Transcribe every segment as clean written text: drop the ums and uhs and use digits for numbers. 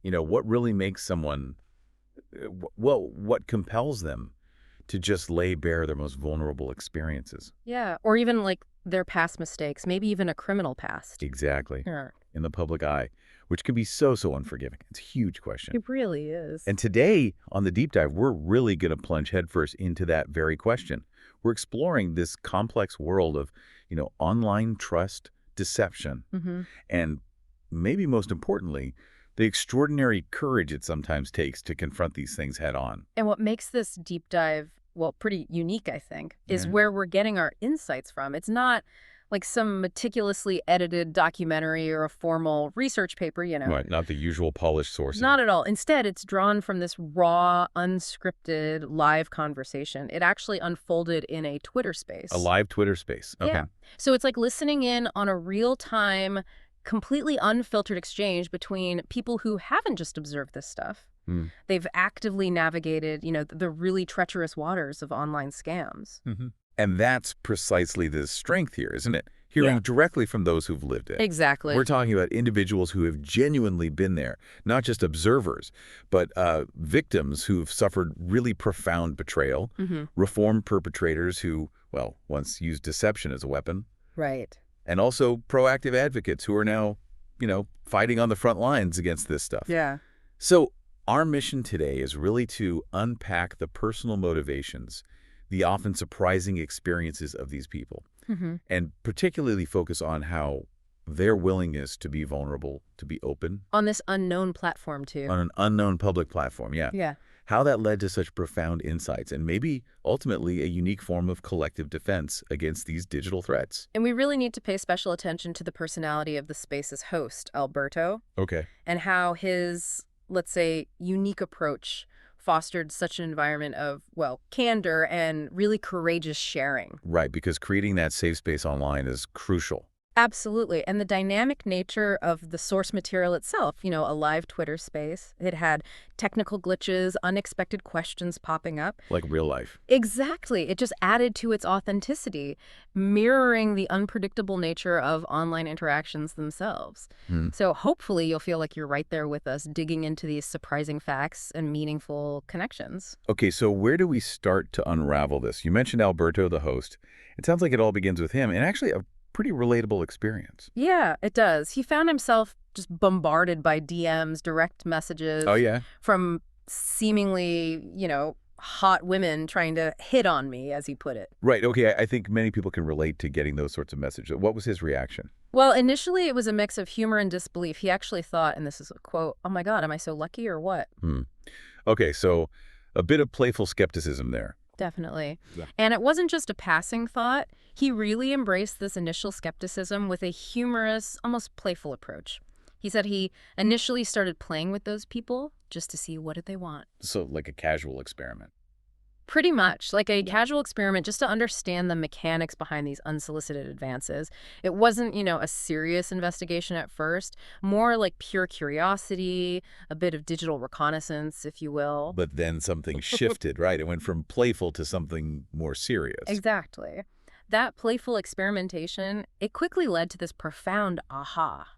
What really makes someone, what compels them to just lay bare their most vulnerable experiences? Yeah, or even like their past mistakes, maybe even a criminal past. Exactly. Yeah, In the public eye, which can be so, so unforgiving. It's a huge question. it really is. And today on the deep dive, we're really going to plunge headfirst into that very question. We're exploring this complex world of, online trust, deception, Hmm. and maybe most importantly, the extraordinary courage it sometimes takes to confront these things head on. And what makes this deep dive, well, pretty unique, I think, is Yeah. where we're getting our insights from. It's not like some meticulously edited documentary or a formal research paper. Right, not the usual polished sources. Not at all. Instead, it's drawn from this raw, unscripted, live conversation. It actually unfolded in a Twitter A space. live Twitter space. Okay. Yeah. So it's like listening in on a real-time, completely unfiltered exchange between people who haven't just observed this stuff. Hmm. They've actively navigated, the really treacherous waters of online scams. And that's precisely the strength here, isn't it? Hearing Yeah. directly from those who've lived it. Exactly. We're talking about individuals who have genuinely been there, not just observers, but victims who've suffered really profound betrayal, Hmm. reformed perpetrators who, well, once used deception as a weapon, Right. and also proactive advocates who are now, fighting on the front lines against this stuff. Yeah. So our mission today is really to unpack the personal motivations, the often surprising experiences of these people, Hmm. and particularly focus on how their willingness to be vulnerable, to be open On this unknown platform, too. on an unknown public platform, Yeah. how that led to such profound insights and maybe ultimately a unique form of collective defense against these digital threats. And we really need to pay special attention to the personality of the space's host, Alberto, Okay. and how his, let's say, unique approach fostered such an environment of, well, candor and really courageous sharing. Right, because creating that safe space online is crucial. Absolutely. And the dynamic nature of the source material itself, a live Twitter space, it had technical glitches, unexpected questions popping up. Like real life. Exactly. It just added to its authenticity, mirroring the unpredictable nature of online interactions themselves. Hmm. So hopefully you'll feel like you're right there with us, digging into these surprising facts and meaningful connections. Okay, so where do we start to unravel this? You mentioned Alberto, the host. It sounds like it all begins with him, and actually a pretty relatable experience. Yeah, it does. He found himself just bombarded by DMs, direct messages Oh, yeah? from seemingly, hot women trying to hit on me, as he put it. Right, okay, I think many people can relate to getting those sorts of messages. What was his reaction? Well, initially it was a mix of humor and disbelief. He actually thought, and this is a quote, "Oh my God, am I so lucky or what?" Hmm. Okay, so a bit of playful skepticism there. Definitely. Yeah. And it wasn't just a passing thought. He really embraced this initial skepticism with a humorous, almost playful approach. He said he initially started playing with those people just to see what did they want. So like a casual experiment. Pretty much, like a casual experiment just to understand the mechanics behind these unsolicited advances. It wasn't, a serious investigation at first, more like pure curiosity, a bit of digital reconnaissance, if you will. But then something shifted, right? It went from playful to something more serious. Exactly. That playful experimentation, it quickly led to this profound aha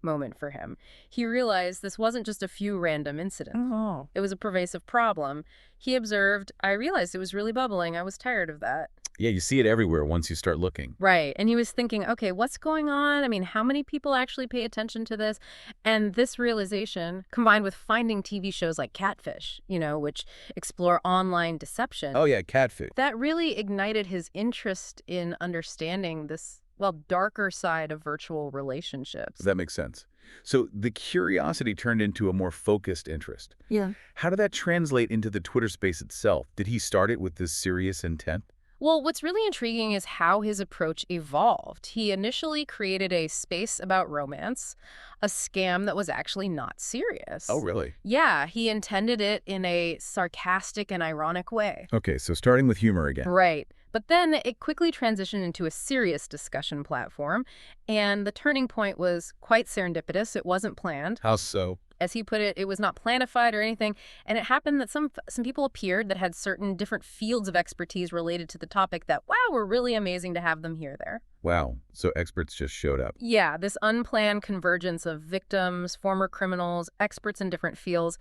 moment for him. He realized this wasn't just a few random incidents. Oh. It was a pervasive problem. He observed, I realized it was really bubbling. I was tired of that. Yeah, you see it everywhere once you start looking. Right. And he was thinking, okay, what's going on? I mean, how many people actually pay attention to this? And this realization, combined with finding TV shows like Catfish, which explore online deception, Oh, yeah, catfish. that really ignited his interest in understanding this, well, darker side of virtual relationships. That makes sense. So the curiosity turned into a more focused interest. Yeah. How did that translate into the Twitter space itself? Did he start it with this serious intent? Well, what's really intriguing is how his approach evolved. He initially created a space about romance, a scam that was actually not serious. Oh, really? Yeah, he intended it in a sarcastic and ironic way. Okay, so starting with humor again. Right. But then it quickly transitioned into a serious discussion platform, and the turning point was quite serendipitous. It wasn't planned. How so? As he put it was not planified or anything, and it happened that some people appeared that had certain different fields of expertise related to the topic that, wow, were really amazing to have them here there. Wow. So experts just showed up. Yeah, this unplanned convergence of victims, former criminals, experts in different fields,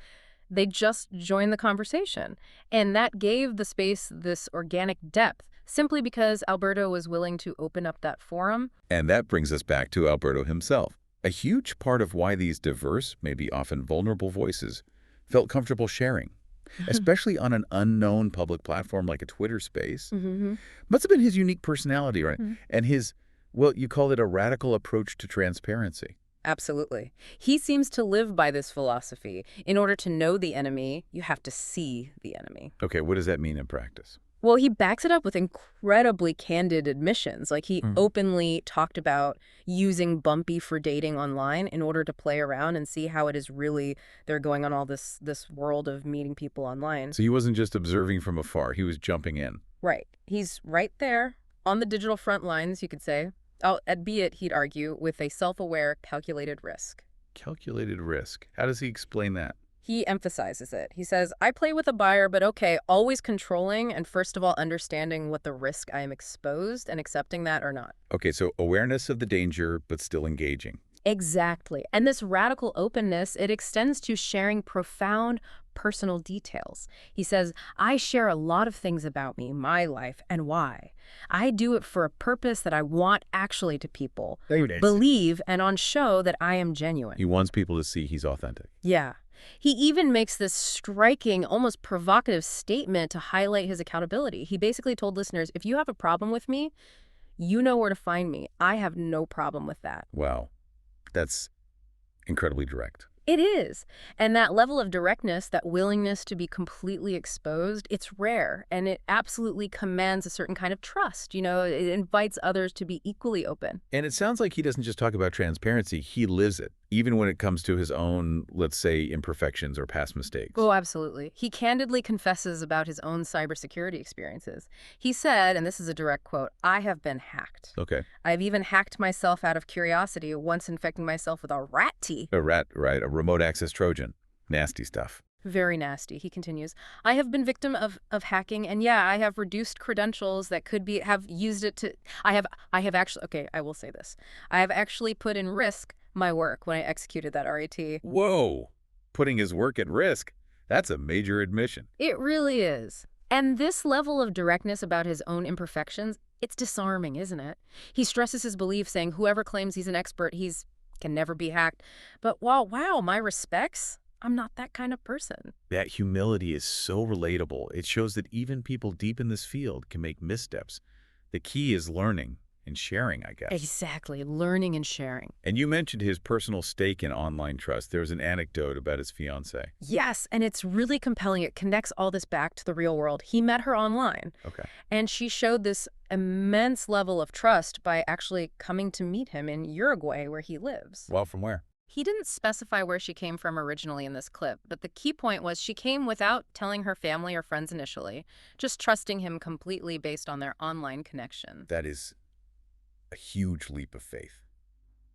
they just joined the conversation. And that gave the space this organic depth, simply because Alberto was willing to open up that forum. And that brings us back to Alberto himself. A huge part of why these diverse, maybe often vulnerable voices felt comfortable sharing, especially on an unknown public platform like a Twitter space, must have been his unique personality, right? And his, well, you call it a radical approach to transparency. Absolutely. He seems to live by this philosophy. In order to know the enemy, you have to see the enemy. Okay, what does that mean in practice? Well, he backs it up with incredibly candid admissions. Like, he openly talked about using Bumpy for dating online in order to play around and see how it is really they're going on all this world of meeting people online. So he wasn't just observing from afar, he was jumping in. Right. He's right there on the digital front lines, you could say. Albeit, he'd argue, with a self-aware, calculated risk. Calculated risk. How does he explain that? He emphasizes it. He says, I play with a buyer, but okay, always controlling and first of all understanding what the risk I am exposed and accepting that or not. Okay, so awareness of the danger, but still engaging. Exactly. And this radical openness, it extends to sharing profound personal details. He says, I share a lot of things about me, my life, and why. I do it for a purpose that I want actually to people believe and on show that I am genuine. He wants people to see he's authentic. Yeah. He even makes this striking, almost provocative statement to highlight his accountability. He basically told listeners, if you have a problem with me, you know where to find me. I have no problem with that. Wow. That's incredibly direct. It is. And that level of directness, that willingness to be completely exposed, it's rare. And it absolutely commands a certain kind of trust. You know, it invites others to be equally open. And it sounds like he doesn't just talk about transparency, he lives it, even when it comes to his own, let's say, imperfections or past mistakes. Oh, absolutely. He candidly confesses about his own cybersecurity experiences. He said, and this is a direct quote, I have been hacked. Okay. I've even hacked myself out of curiosity, once infecting myself with a rat tea. A rat, right, a remote access Trojan. Nasty stuff. Very nasty. He continues, I have been victim of hacking, and yeah, I have reduced credentials that could have used it to, I have actually, okay, I will say this. I have actually put in risk my work when I executed that RAT. Whoa, putting his work at risk. That's a major admission. It really is. And this level of directness about his own imperfections, it's disarming, isn't it? He stresses his belief, saying whoever claims he's an expert, can never be hacked. But wow, my respects, I'm not that kind of person. That humility is so relatable. It shows that even people deep in this field can make missteps. The key is learning and sharing, I guess. Exactly, learning and sharing. And you mentioned his personal stake in online trust. There's an anecdote about his fiancée. Yes, and it's really compelling. It connects all this back to the real world. He met her online. Okay. And she showed this immense level of trust by actually coming to meet him in Uruguay, where he lives. Well, from where? He didn't specify where she came from originally in this clip, but the key point was she came without telling her family or friends initially, just trusting him completely based on their online connection. That is a huge leap of faith.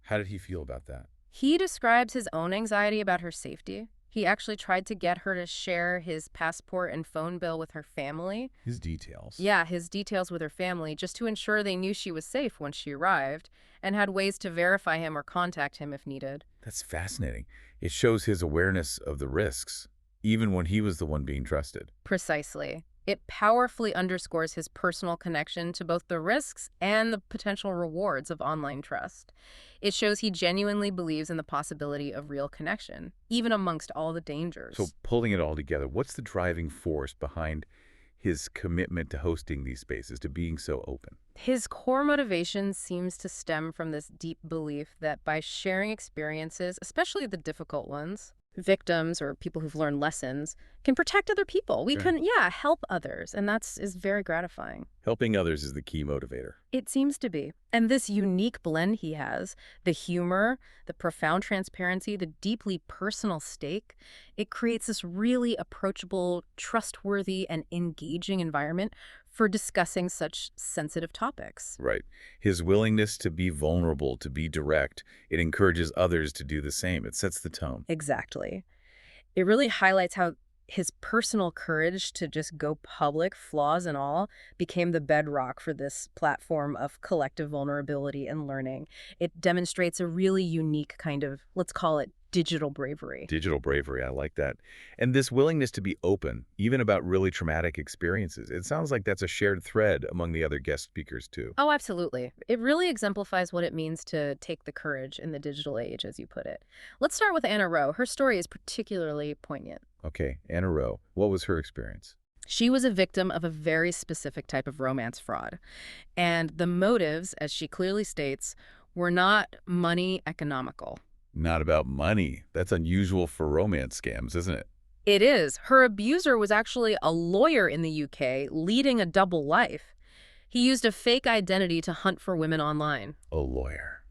How did he feel about that? He describes his own anxiety about her safety. He actually tried to get her to share his passport and phone bill with her family. His details. Yeah, his details with her family, just to ensure they knew she was safe when she arrived, and had ways to verify him or contact him if needed. That's fascinating. It shows his awareness of the risks, even when he was the one being trusted. Precisely. It powerfully underscores his personal connection to both the risks and the potential rewards of online trust. It shows he genuinely believes in the possibility of real connection, even amongst all the dangers. So pulling it all together, what's the driving force behind his commitment to hosting these spaces, to being so open? His core motivation seems to stem from this deep belief that by sharing experiences, especially the difficult ones, victims or people who've learned lessons can protect other people. We can, help others. And is very gratifying. Helping others is the key motivator. It seems to be. And this unique blend he has, the humor, the profound transparency, the deeply personal stake, it creates this really approachable, trustworthy, and engaging environment for discussing such sensitive topics. Right. His willingness to be vulnerable, to be direct, it encourages others to do the same. It sets the tone. Exactly. It really highlights how his personal courage to just go public, flaws and all, became the bedrock for this platform of collective vulnerability and learning. It demonstrates a really unique kind of, let's call it, digital bravery. Digital bravery, I like that. And this willingness to be open, even about really traumatic experiences, it sounds like that's a shared thread among the other guest speakers, too. Oh, absolutely. It really exemplifies what it means to take the courage in the digital age, as you put it. Let's start with Anna Rowe. Her story is particularly poignant. Okay, Anna Rowe, what was her experience? She was a victim of a very specific type of romance fraud. And the motives, as she clearly states, were not money economical. Not about money. That's unusual for romance scams, isn't it? It is. Her abuser was actually a lawyer in the UK, leading a double life. He used a fake identity to hunt for women online. A lawyer.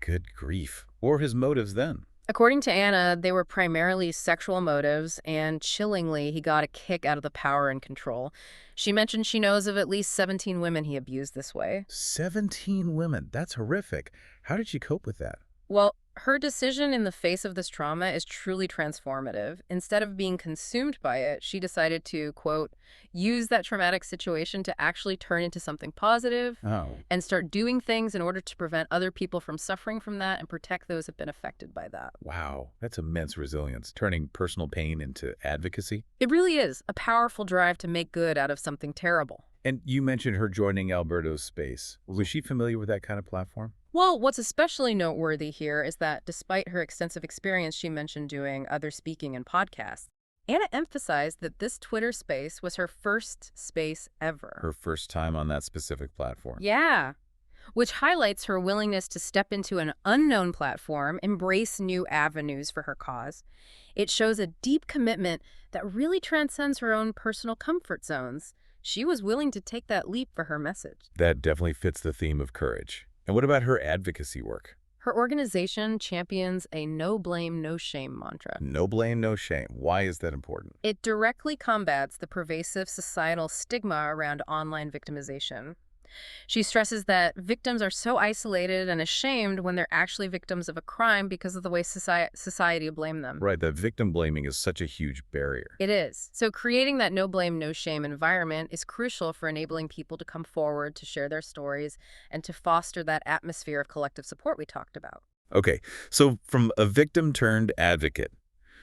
Good grief. What were his motives then? According to Anna, they were primarily sexual motives, and chillingly, he got a kick out of the power and control. She mentioned she knows of at least 17 women he abused this way. 17 women. That's horrific. How did she cope with that? Well, her decision in the face of this trauma is truly transformative. Instead of being consumed by it, she decided to, quote, use that traumatic situation to actually turn into something positive Oh, and start doing things in order to prevent other people from suffering from that and protect those who've been affected by that. wow. That's immense resilience, turning personal pain into advocacy. It really is a powerful drive to make good out of something terrible. And you mentioned her joining Alberto's space. Was she familiar with that kind of platform? Well, what's especially noteworthy here is that despite her extensive experience she mentioned doing other speaking and podcasts, Anna emphasized that this Twitter space was her first space ever. Her first time on that specific platform. Yeah, which highlights her willingness to step into an unknown platform, embrace new avenues for her cause. It shows a deep commitment that really transcends her own personal comfort zones. She was willing to take that leap for her message. That definitely fits the theme of courage. And what about her advocacy work? Her organization champions a no blame, no shame mantra. No blame, no shame. Why is that important? It directly combats the pervasive societal stigma around online victimization. She stresses that victims are so isolated and ashamed when they're actually victims of a crime because of the way society blame them. Right, that victim blaming is such a huge barrier. It is. So creating that no blame, no shame environment is crucial for enabling people to come forward, to share their stories, and to foster that atmosphere of collective support we talked about. Okay, so from a victim turned advocate,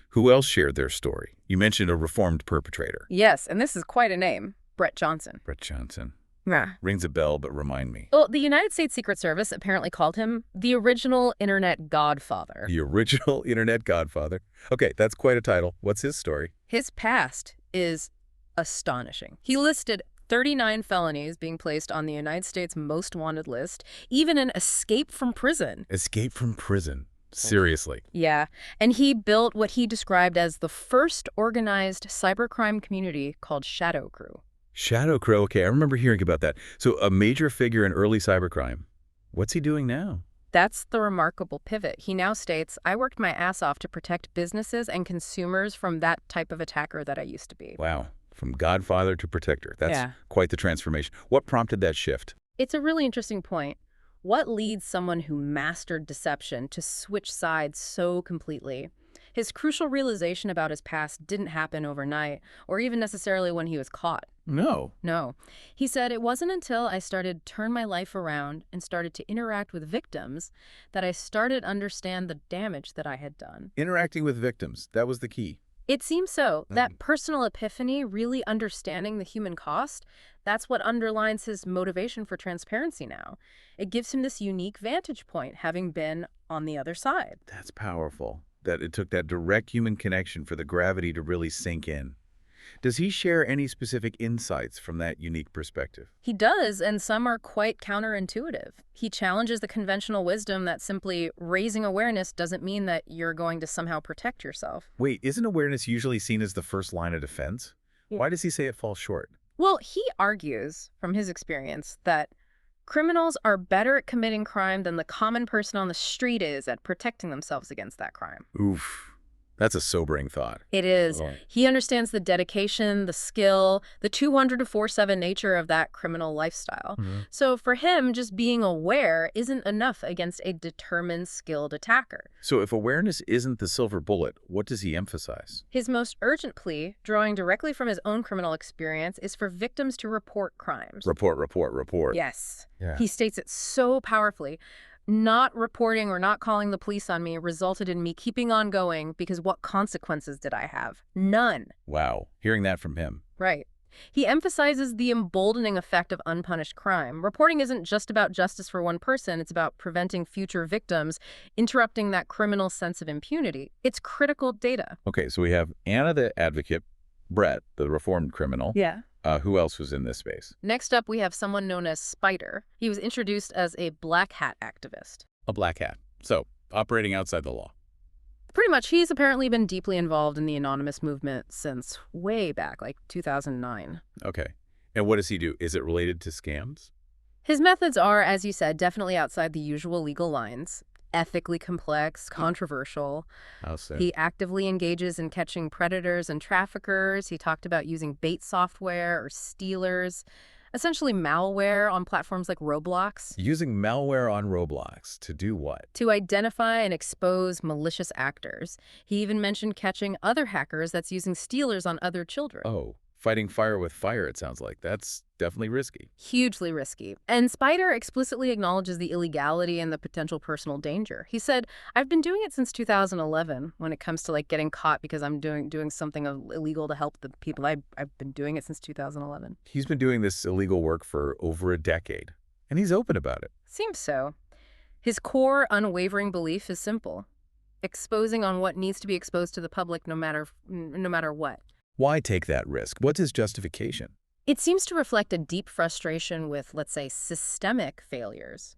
who else shared their story? You mentioned a reformed perpetrator. Yes, and this is quite a name, Brett Johnson. Brett Johnson. Yeah. Rings a bell, but remind me. Well, the United States Secret Service apparently called him the original internet godfather. The original internet godfather. Okay, that's quite a title. What's his story? His past is astonishing. He listed 39 felonies being placed on the United States most wanted list, even an escape from prison. Escape from prison. Seriously. Yeah, and he built what he described as the first organized cybercrime community called Shadow Crew. Shadow Crow. Okay, I remember hearing about that. So a major figure in early cybercrime. What's he doing now? That's the remarkable pivot. He now states, I worked my ass off to protect businesses and consumers from that type of attacker that I used to be. Wow. From godfather to protector. That's Yeah. quite the transformation. What prompted that shift? It's a really interesting point. What leads someone who mastered deception to switch sides so completely? His crucial realization about his past didn't happen overnight, or even necessarily when he was caught. No. No. He said, it wasn't until I started to turn my life around and started to interact with victims that I started to understand the damage that I had done. Interacting with victims. That was the key. It seems so. That personal epiphany, really understanding the human cost, that's what underlines his motivation for transparency now. It gives him this unique vantage point, having been on the other side. That's powerful. That it took that direct human connection for the gravity to really sink in. Does he share any specific insights from that unique perspective? He does, and some are quite counterintuitive. He challenges the conventional wisdom that simply raising awareness doesn't mean that you're going to somehow protect yourself. Wait, isn't awareness usually seen as the first line of defense? Yeah. Why does he say it falls short? Well, he argues, from his experience, that criminals are better at committing crime than the common person on the street is at protecting themselves against that crime. Oof. That's a sobering thought. It is. Right. He understands the dedication, the skill, the 200 to 4/7 nature of that criminal lifestyle. Mhm. So for him, just being aware isn't enough against a determined, skilled attacker. So if awareness isn't the silver bullet, what does he emphasize? His most urgent plea, drawing directly from his own criminal experience, is for victims to report crimes. Report, report, report. Yes. Yeah. He states it so powerfully. Not reporting or not calling the police on me resulted in me keeping on going because what consequences did I have? None. Wow. Hearing that from him. Right. He emphasizes the emboldening effect of unpunished crime. Reporting isn't just about justice for one person, it's about preventing future victims, interrupting that criminal sense of impunity. It's critical data. Okay, so we have Anna the advocate, Brett, the reformed criminal. Yeah. Who else was in this space? Next up, we have someone known as Spider. He was introduced as a black hat activist. A black hat. So, operating outside the law. Pretty much, he's apparently been deeply involved in the anonymous movement since way back, like 2009. Okay. And what does he do? Is it related to scams? His methods are, as you said, definitely outside the usual legal lines. Ethically complex, controversial. How so? He actively engages in catching predators and traffickers. He talked about using bait software or stealers, essentially malware on platforms like Roblox, Using malware on Roblox to do what? to identify and expose malicious actors. He even mentioned catching other hackers that's using stealers on other children. Oh, fighting fire with fire, it sounds like. That's definitely risky. Hugely risky. And Spider explicitly acknowledges the illegality and the potential personal danger. He said, I've been doing it since 2011 when it comes to like getting caught because I'm doing something illegal to help the people. I've been doing it since 2011. He's been doing this illegal work for over a decade, and he's open about it. Seems so. His core, unwavering belief is simple. Exposing on what needs to be exposed to the public no matter what. Why take that risk? What's his justification? It seems to reflect a deep frustration with, let's say, systemic failures.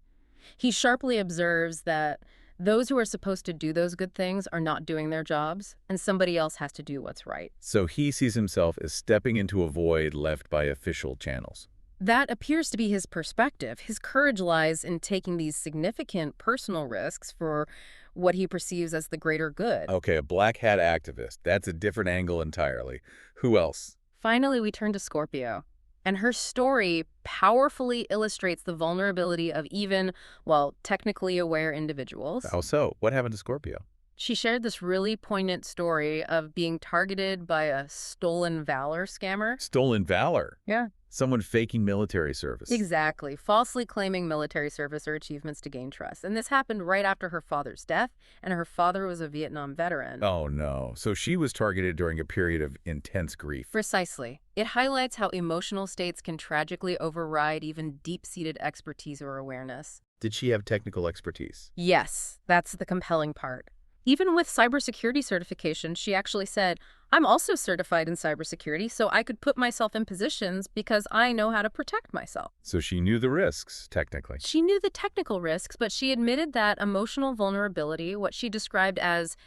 He sharply observes that those who are supposed to do those good things are not doing their jobs, and somebody else has to do what's right. So he sees himself as stepping into a void left by official channels. That appears to be his perspective. His courage lies in taking these significant personal risks for what he perceives as the greater good. Okay, a black hat activist. That's a different angle entirely. Who else? Finally, we turn to Scorpio. And her story powerfully illustrates the vulnerability of even, well, technically aware individuals. How so? What happened to Scorpio? She shared this really poignant story of being targeted by a stolen valor scammer. Stolen valor. Yeah. Someone faking military service. Exactly. Falsely claiming military service or achievements to gain trust. And this happened right after her father's death, and her father was a Vietnam veteran. Oh, no. So she was targeted during a period of intense grief. Precisely. It highlights how emotional states can tragically override even deep-seated expertise or awareness. Did she have technical expertise? Yes, that's the compelling part. Even with cybersecurity certification, she actually said, I'm also certified in cybersecurity, so I could put myself in positions because I know how to protect myself. So she knew the risks, technically. She knew the technical risks, but she admitted that emotional vulnerability, what she described as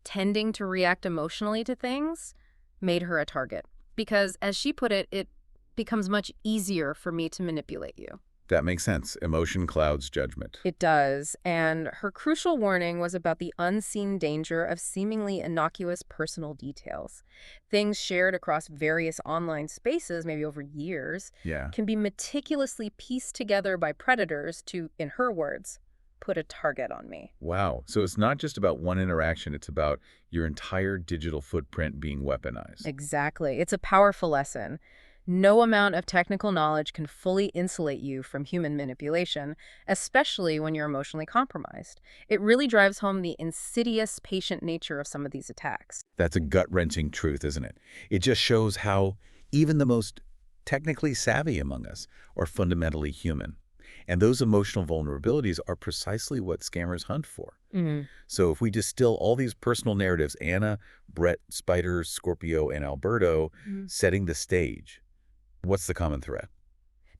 tending to react emotionally to things, made her a target. Because, as she put it, it becomes much easier for me to manipulate you. That makes sense. Emotion clouds judgment. It does, and her crucial warning was about the unseen danger of seemingly innocuous personal details. Things shared across various online spaces, maybe over years, Yeah. can be meticulously pieced together by predators to, in her words, put a target on me. Wow. So it's not just about one interaction. It's about your entire digital footprint being weaponized. Exactly. It's a powerful lesson. No amount of technical knowledge can fully insulate you from human manipulation, especially when you're emotionally compromised. It really drives home the insidious, patient nature of some of these attacks. That's a gut-wrenching truth, isn't it? It just shows how even the most technically savvy among us are fundamentally human. And those emotional vulnerabilities are precisely what scammers hunt for. So if we distill all these personal narratives, Anna, Brett, Spider, Scorpio, and Alberto, setting the stage, what's the common thread?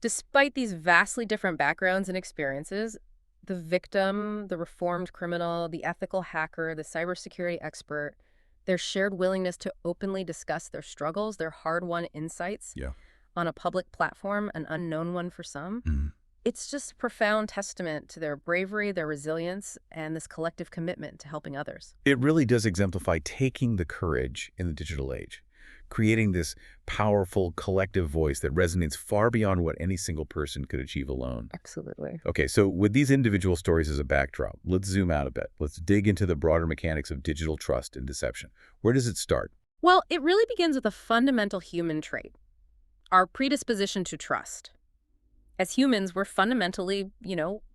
Despite these vastly different backgrounds and experiences, the victim, the reformed criminal, the ethical hacker, the cybersecurity expert, their shared willingness to openly discuss their struggles, their hard-won insights Yeah. on a public platform, an unknown one for some, It's just a profound testament to their bravery, their resilience, and this collective commitment to helping others. It really does exemplify taking the courage in the digital age, creating this powerful collective voice that resonates far beyond what any single person could achieve alone. Absolutely. Okay, so with these individual stories as a backdrop, let's zoom out a bit. Let's dig into the broader mechanics of digital trust and deception. Where does it start? Well, it really begins with a fundamental human trait, our predisposition to trust. As humans, we're fundamentally,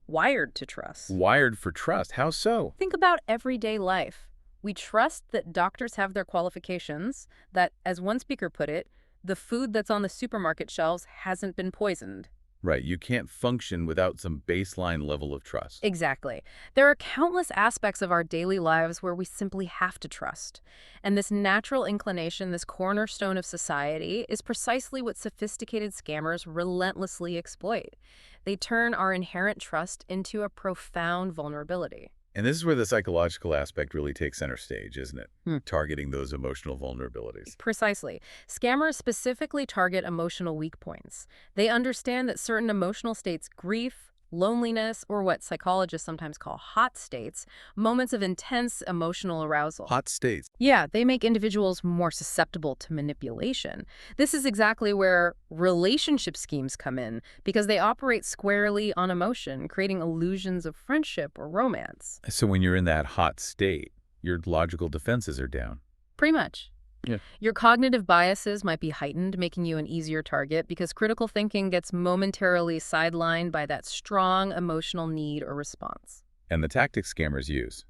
wired to trust. Wired for trust. How so? Think about everyday life. We trust that doctors have their qualifications, that, as one speaker put it, the food that's on the supermarket shelves hasn't been poisoned. Right, you can't function without some baseline level of trust. Exactly. There are countless aspects of our daily lives where we simply have to trust. And this natural inclination, this cornerstone of society, is precisely what sophisticated scammers relentlessly exploit. They turn our inherent trust into a profound vulnerability. And this is where the psychological aspect really takes center stage, isn't it? Hmm. Targeting those emotional vulnerabilities. Precisely. Scammers specifically target emotional weak points. They understand that certain emotional states, grief, loneliness, or what psychologists sometimes call hot states, moments of intense emotional arousal. Hot states. Yeah, they make individuals more susceptible to manipulation. This is exactly where relationship schemes come in, because they operate squarely on emotion, creating illusions of friendship or romance. So when you're in that hot state, your logical defenses are down. Pretty much. Yeah. Your cognitive biases might be heightened, making you an easier target because critical thinking gets momentarily sidelined by that strong emotional need or response. And the tactics scammers use,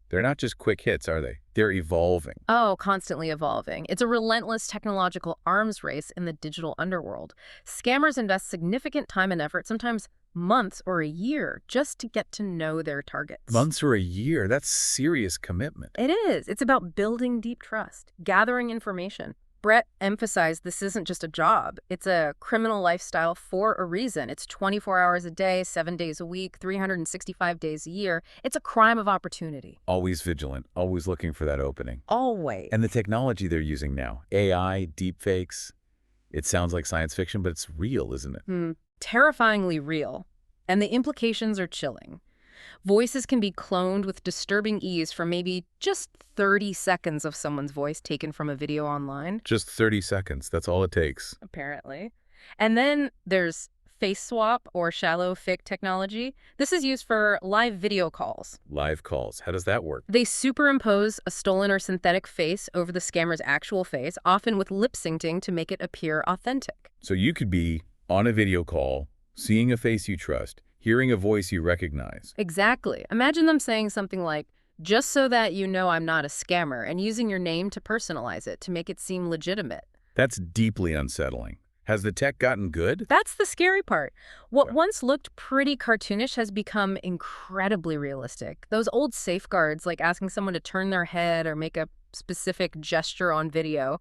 they're not just quick hits, are they? They're evolving. Oh, constantly evolving. It's a relentless technological arms race in the digital underworld. Scammers invest significant time and effort, sometimes months or a year, just to get to know their targets. Months or a year, that's serious commitment. It is. It's about building deep trust, gathering information. Brett emphasized this isn't just a job. It's a criminal lifestyle for a reason. It's 24 hours a day, 7 days a week, 365 days a year. It's a crime of opportunity. Always vigilant, always looking for that opening. Always. And the technology they're using now, AI, deepfakes, it sounds like science fiction, but it's real, isn't it? Terrifyingly real. And the implications are chilling. Voices can be cloned with disturbing ease from maybe just 30 seconds of someone's voice taken from a video online. Just 30 seconds, that's all it takes. Apparently. And then there's face swap or shallow fake technology. This is used for live video calls. Live calls, how does that work? They superimpose a stolen or synthetic face over the scammer's actual face, often with lip syncing to make it appear authentic. So you could be on a video call, seeing a face you trust, hearing a voice you recognize. Exactly. Imagine them saying something like, "Just so that you know I'm not a scammer," and using your name to personalize it to make it seem legitimate. That's deeply unsettling. Has the tech gotten good? That's the scary part. What Yeah. once looked pretty cartoonish has become incredibly realistic. Those old safeguards, like asking someone to turn their head or make a specific gesture on video,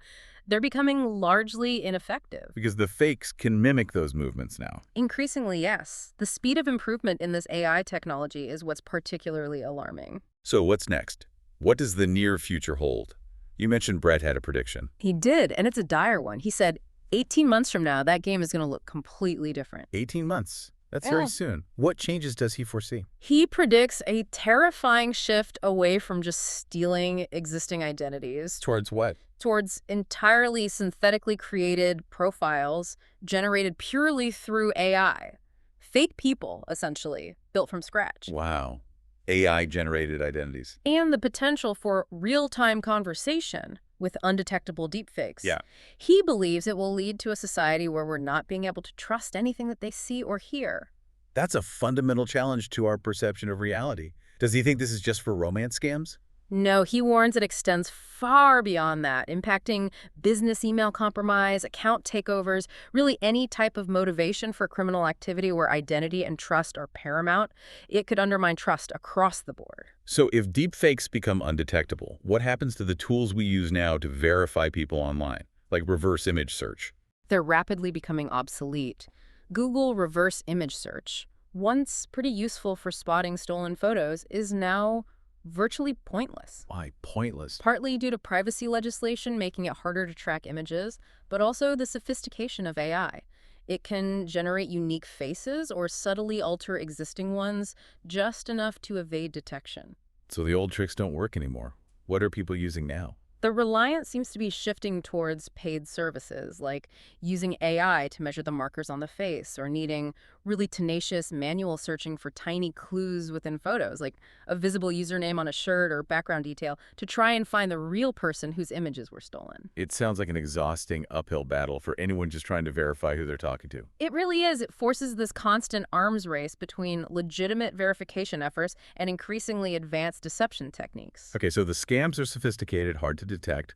they're becoming largely ineffective. Because the fakes can mimic those movements now. Increasingly, yes. The speed of improvement in this AI technology is what's particularly alarming. So what's next? What does the near future hold? You mentioned Brett had a prediction. He did, and it's a dire one. He said, 18 months from now, that game is going to look completely different. 18 months. That's Yeah. very soon. What changes does he foresee? He predicts a terrifying shift away from just stealing existing identities Towards what? towards entirely synthetically created profiles generated purely through AI. Fake people, essentially, built from scratch. Wow. AI-generated identities. And the potential for real-time conversation with undetectable deepfakes. Yeah. He believes it will lead to a society where we're not being able to trust anything that they see or hear. That's a fundamental challenge to our perception of reality. Does he think this is just for romance scams? No, he warns it extends far beyond that, impacting business email compromise, account takeovers, really any type of motivation for criminal activity where identity and trust are paramount. It could undermine trust across the board. So if deepfakes become undetectable, what happens to the tools we use now to verify people online, like reverse image search? They're rapidly becoming obsolete. Google reverse image search, once pretty useful for spotting stolen photos, is now virtually pointless. Why pointless? Partly due to privacy legislation making it harder to track images, but also the sophistication of AI. It can generate unique faces or subtly alter existing ones just enough to evade detection. So the old tricks don't work anymore. What are people using now? The reliance seems to be shifting towards paid services, like using AI to measure the markers on the face, or needing really tenacious manual searching for tiny clues within photos, like a visible username on a shirt or background detail, to try and find the real person whose images were stolen. It sounds like an exhausting uphill battle for anyone just trying to verify who they're talking to. It really is. It forces this constant arms race between legitimate verification efforts and increasingly advanced deception techniques. Okay, so the scams are sophisticated, hard to detect.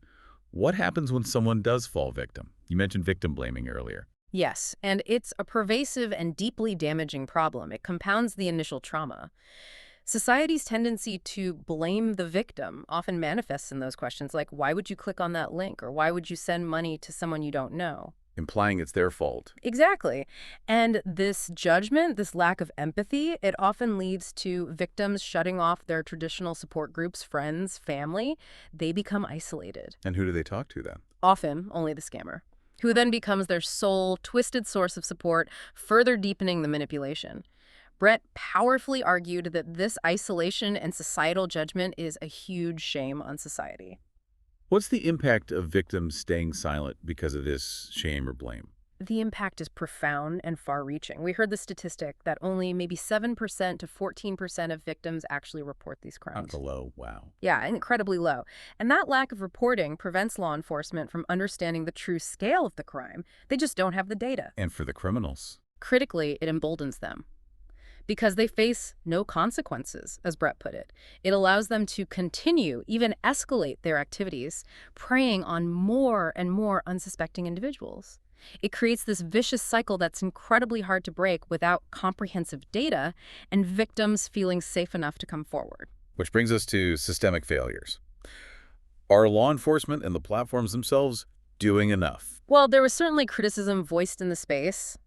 What happens when someone does fall victim? You mentioned victim blaming earlier. Yes, and it's a pervasive and deeply damaging problem. It compounds the initial trauma. Society's tendency to blame the victim often manifests in those questions like, why would you click on that link? Or why would you send money to someone you don't know? Implying it's their fault. Exactly. And this judgment, this lack of empathy, it often leads to victims shutting off their traditional support groups, friends, family. They become isolated. And who do they talk to then? Often only the scammer, who then becomes their sole, twisted source of support, further deepening the manipulation. Brett powerfully argued that this isolation and societal judgment is a huge shame on society. What's the impact of victims staying silent because of this shame or blame? The impact is profound and far-reaching. We heard the statistic that only maybe 7% to 14% of victims actually report these crimes. Low, wow. Yeah, incredibly low. And that lack of reporting prevents law enforcement from understanding the true scale of the crime. They just don't have the data. And for the criminals? Critically, it emboldens them, because they face no consequences, as Brett put it. It allows them to continue, even escalate their activities, preying on more and more unsuspecting individuals. It creates this vicious cycle that's incredibly hard to break without comprehensive data and victims feeling safe enough to come forward. Which brings us to systemic failures. Are law enforcement and the platforms themselves doing enough? Well, there was certainly criticism voiced in the space.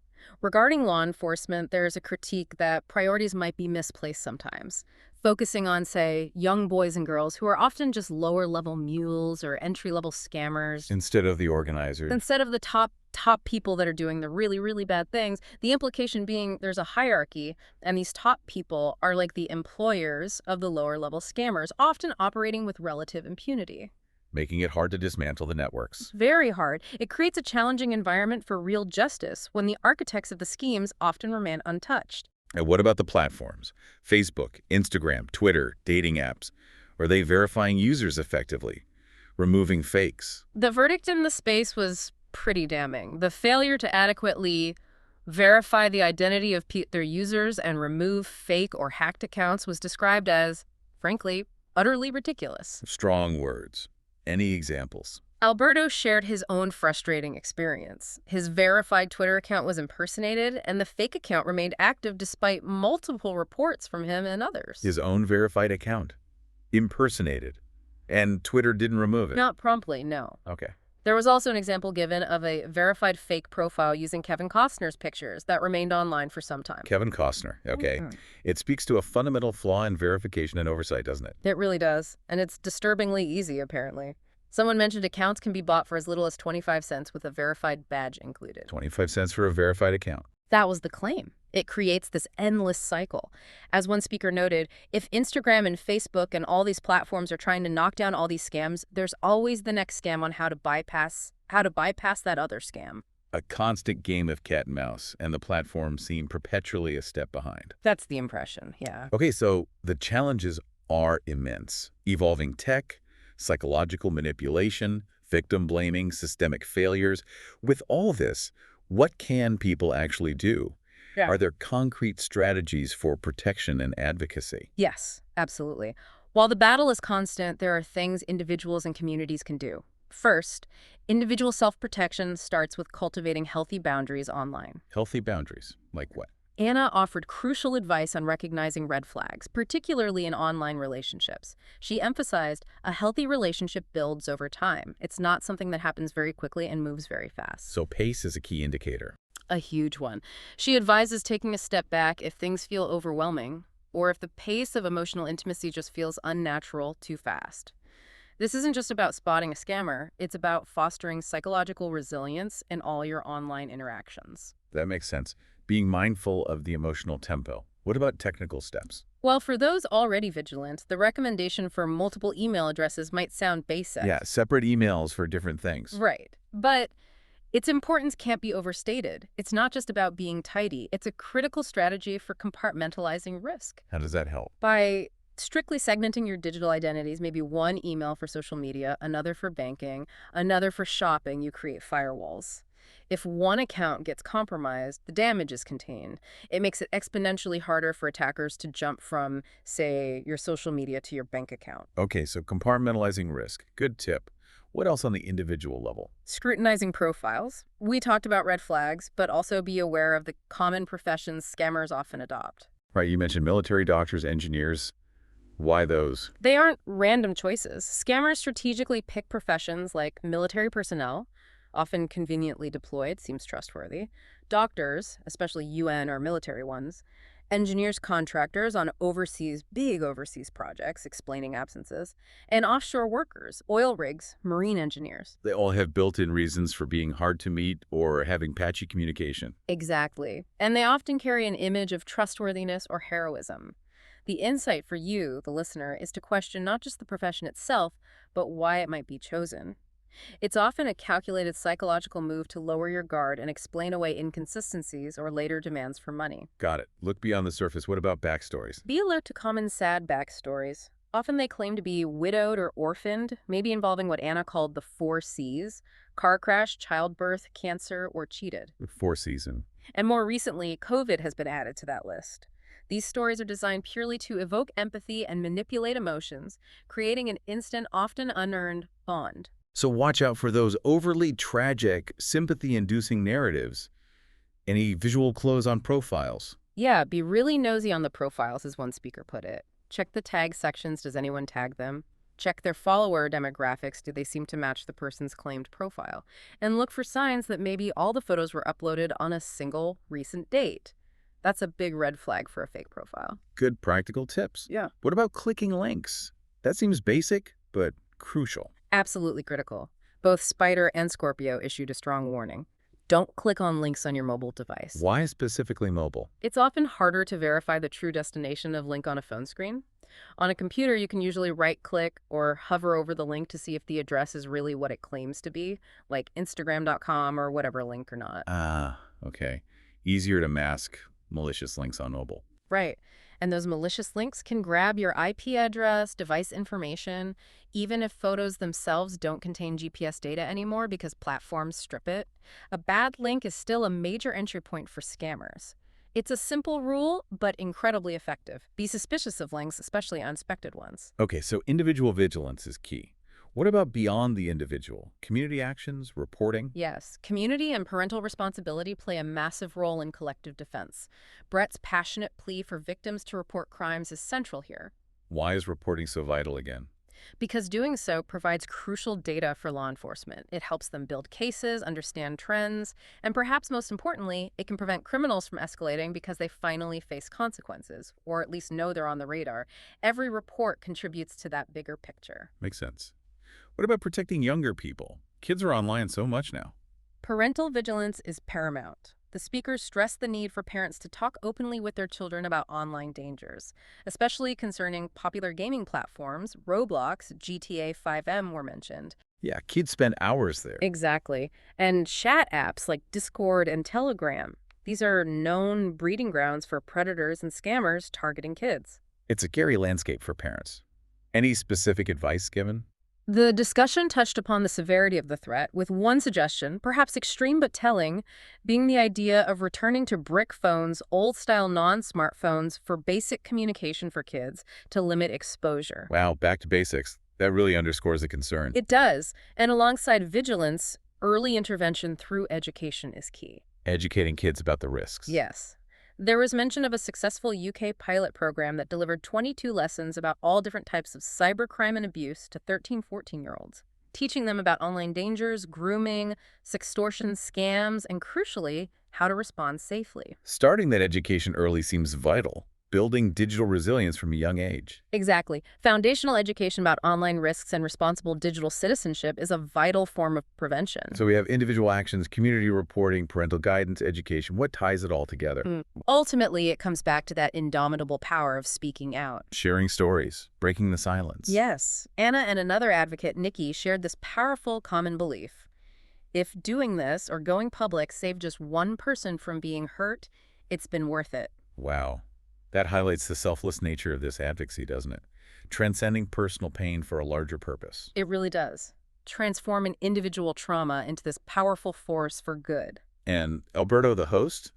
Regarding law enforcement, there's a critique that priorities might be misplaced sometimes, focusing on, say, young boys and girls who are often just lower-level mules or entry-level scammers. Instead of the organizers. Instead of the top people that are doing the really, really bad things, the implication being there's a hierarchy, and these top people are like the employers of the lower-level scammers, often operating with relative impunity. Making it hard to dismantle the networks. Very hard. It creates a challenging environment for real justice when the architects of the schemes often remain untouched. And what about the platforms? Facebook, Instagram, Twitter, dating apps. Are they verifying users effectively? Removing fakes? The verdict in the space was pretty damning. The failure to adequately verify the identity of their users and remove fake or hacked accounts was described as, frankly, utterly ridiculous. Strong words. Any examples? Alberto shared his own frustrating experience. His verified Twitter account was impersonated, and the fake account remained active despite multiple reports from him and others. His own verified account. Impersonated. And Twitter didn't remove it? Not promptly, no. Okay. There was also an example given of a verified fake profile using Kevin Costner's pictures that remained online for some time. Kevin Costner. Okay. It speaks to a fundamental flaw in verification and oversight, doesn't it? It really does. And it's disturbingly easy, apparently. Someone mentioned accounts can be bought for as little as 25 cents with a verified badge included. 25 cents for a verified account. That was the claim. It creates this endless cycle. As one speaker noted, if Instagram and Facebook and all these platforms are trying to knock down all these scams, there's always the next scam on how to bypass that other scam. A constant game of cat and mouse, and the platforms seem perpetually a step behind. That's the impression, yeah. Okay, so the challenges are immense. Evolving tech, psychological manipulation, victim blaming, systemic failures. With all this, what can people actually do? Yeah. Are there concrete strategies for protection and advocacy? Yes, absolutely. While the battle is constant, there are things individuals and communities can do. First, individual self-protection starts with cultivating healthy boundaries online. Healthy boundaries, like what? Anna offered crucial advice on recognizing red flags, particularly in online relationships. She emphasized a healthy relationship builds over time. It's not something that happens very quickly and moves very fast. So pace is a key indicator. A huge one. She advises taking a step back if things feel overwhelming, or if the pace of emotional intimacy just feels unnatural too fast. This isn't just about spotting a scammer, it's about fostering psychological resilience in all your online interactions. That makes sense. Being mindful of the emotional tempo. What about technical steps? Well, for those already vigilant, the recommendation for multiple email addresses might sound Yeah, basic. separate emails for different things. Right. But its importance can't be overstated. It's not just about being tidy. It's a critical strategy for compartmentalizing risk. How does that help? By strictly segmenting your digital identities, maybe one email for social media, another for banking, another for shopping, you create firewalls. If one account gets compromised, the damage is contained. It makes it exponentially harder for attackers to jump from, say, your social media to your bank account. Okay, so compartmentalizing risk. Good tip. What else on the individual level? Scrutinizing profiles. We talked about red flags, but also be aware of the common professions scammers often adopt. Right, you mentioned military, doctors, engineers. Why those? They aren't random choices. Scammers strategically pick professions like military personnel, often conveniently deployed, seems trustworthy, doctors, especially UN or military ones, engineers, contractors on big overseas projects, explaining absences, and offshore workers, oil rigs, marine engineers. They all have built-in reasons for being hard to meet or having patchy communication. Exactly. And they often carry an image of trustworthiness or heroism. The insight for you, the listener, is to question not just the profession itself, but why it might be chosen. It's often a calculated psychological move to lower your guard and explain away inconsistencies or later demands for money. Got it. Look beyond the surface. What about backstories? Be alert to common sad backstories. Often they claim to be widowed or orphaned, maybe involving what Anna called the 4 Cs: car crash, childbirth, cancer, or cheated. Four season. And more recently, COVID has been added to that list. These stories are designed purely to evoke empathy and manipulate emotions, creating an instant, often unearned bond. So watch out for those overly tragic, sympathy-inducing narratives. Any visual clues on profiles? Yeah, be really nosy on the profiles, as one speaker put it. Check the tag sections. Does anyone tag them? Check their follower demographics. Do they seem to match the person's claimed profile? And look for signs that maybe all the photos were uploaded on a single recent date. That's a big red flag for a fake profile. Good practical tips. Yeah. What about clicking links? That seems basic, but crucial. Absolutely critical. Both Spider and Scorpio issued a strong warning. Don't click on links on your mobile device. Why specifically mobile? It's often harder to verify the true destination of a link on a phone screen. On a computer, you can usually right-click or hover over the link to see if the address is really what it claims to be, like Instagram.com or whatever link or not. Ah, okay. Easier to mask malicious links on mobile. Right. And those malicious links can grab your IP address, device information, even if photos themselves don't contain GPS data anymore because platforms strip it. A bad link is still a major entry point for scammers. It's a simple rule, but incredibly effective. Be suspicious of links, especially unexpected ones. Okay, so individual vigilance is key. What about beyond the individual? Community actions, reporting? Yes, community and parental responsibility play a massive role in collective defense. Brett's passionate plea for victims to report crimes is central here, Why is reporting so vital again? because doing so provides crucial data for law enforcement. It helps them build cases, understand trends, and perhaps most importantly, it can prevent criminals from escalating because they finally face consequences, or at least know they're on the radar. Every report contributes to that bigger picture. Makes sense. What about protecting younger people? Kids are online so much now. Parental vigilance is paramount. The speakers stress the need for parents to talk openly with their children about online dangers, especially concerning popular gaming platforms. Roblox, GTA 5M were mentioned. Yeah, kids spend hours there. Exactly. And chat apps like Discord and Telegram. These are known breeding grounds for predators and scammers targeting kids. It's a scary landscape for parents. Any specific advice given? The discussion touched upon the severity of the threat, with one suggestion, perhaps extreme but telling, being the idea of returning to brick phones, old-style non-smartphones for basic communication for kids to limit exposure. Wow, back to basics. That really underscores the concern. It does, and alongside vigilance, early intervention through education is key. Educating kids about the risks. Yes. There was mention of a successful UK pilot program that delivered 22 lessons about all different types of cybercrime and abuse to 13, 14-year-olds, teaching them about online dangers, grooming, sextortion scams, and crucially, how to respond safely. Starting that education early seems vital. building digital resilience from a young age. Exactly. Foundational education about online risks and responsible digital citizenship is a vital form of prevention. So we have individual actions, community reporting, parental guidance, education. What ties it all together? Ultimately, it comes back to that indomitable power of speaking out. Sharing stories, breaking the silence. Yes. Anna and another advocate, Nikki, shared this powerful common belief. If doing this or going public saved just one person from being hurt, it's been worth it. Wow. That highlights the selfless nature of this advocacy, doesn't it? Transcending personal pain for a larger purpose. It really does. Transforming individual trauma into this powerful force for good. And Alberto, the host,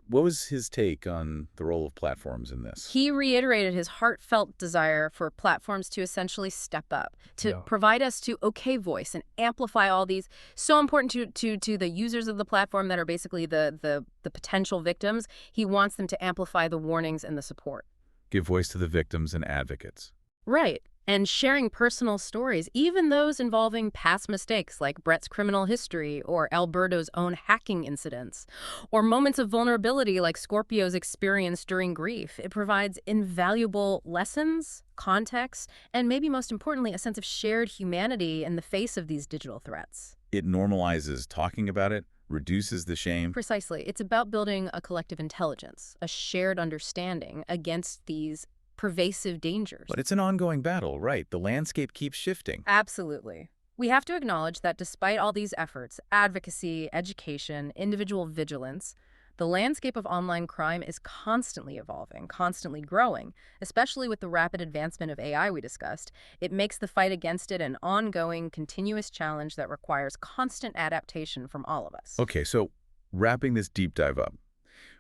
what was his take on the role of platforms in this? He reiterated his heartfelt desire for platforms to essentially step up, to provide us to okay voice and amplify all these, so important to the users of the platform that are basically the potential victims. He wants them to amplify the warnings and the support. Give voice to the victims and advocates. Right. And sharing personal stories, even those involving past mistakes like Brett's criminal history or Alberto's own hacking incidents, or moments of vulnerability like Scorpio's experience during grief. It provides invaluable lessons, context, and maybe most importantly, a sense of shared humanity in the face of these digital threats. It normalizes talking about it, reduces the shame. Precisely. It's about building a collective intelligence, a shared understanding against these pervasive dangers. But it's an ongoing battle, right? The landscape keeps shifting. Absolutely. We have to acknowledge that despite all these efforts, advocacy, education, individual vigilance, the landscape of online crime is constantly evolving, constantly growing, especially with the rapid advancement of AI we discussed. It makes the fight against it an ongoing, continuous challenge that requires constant adaptation from all of us. Okay, so wrapping this deep dive up,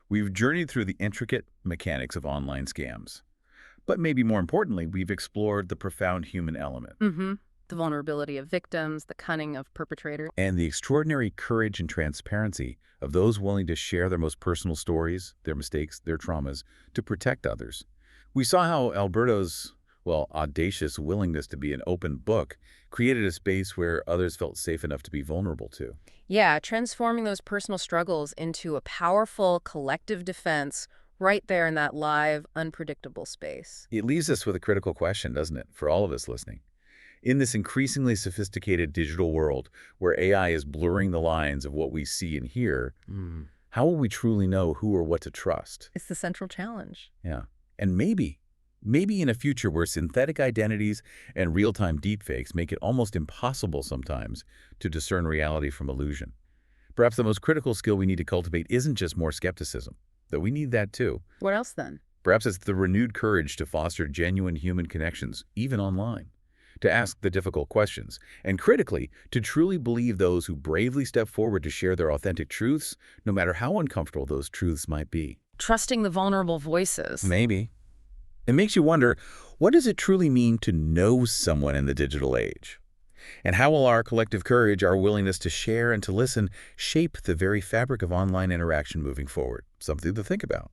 we've journeyed through the intricate mechanics of online scams. But maybe more importantly, we've explored the profound human element. The vulnerability of victims, the cunning of perpetrators. And the extraordinary courage and transparency of those willing to share their most personal stories, their mistakes, their traumas, to protect others. We saw how Alberto's, audacious willingness to be an open book created a space where others felt safe enough to be vulnerable to. Yeah, transforming those personal struggles into a powerful collective defense right there in that live, unpredictable space. It leaves us with a critical question, doesn't it, for all of us listening? In this increasingly sophisticated digital world where AI is blurring the lines of what we see and hear, how will we truly know who or what to trust? It's the central challenge. Yeah. And maybe in a future where synthetic identities and real-time deepfakes make it almost impossible sometimes to discern reality from illusion. Perhaps the most critical skill we need to cultivate isn't just more skepticism, though we need that too. What else then? Perhaps it's the renewed courage to foster genuine human connections, even online, to ask the difficult questions, and critically, to truly believe those who bravely step forward to share their authentic truths, no matter how uncomfortable those truths might be. Trusting the vulnerable voices. Maybe. It makes you wonder, what does it truly mean to know someone in the digital age? And how will our collective courage, our willingness to share and to listen, shape the very fabric of online interaction moving forward? Something to think about.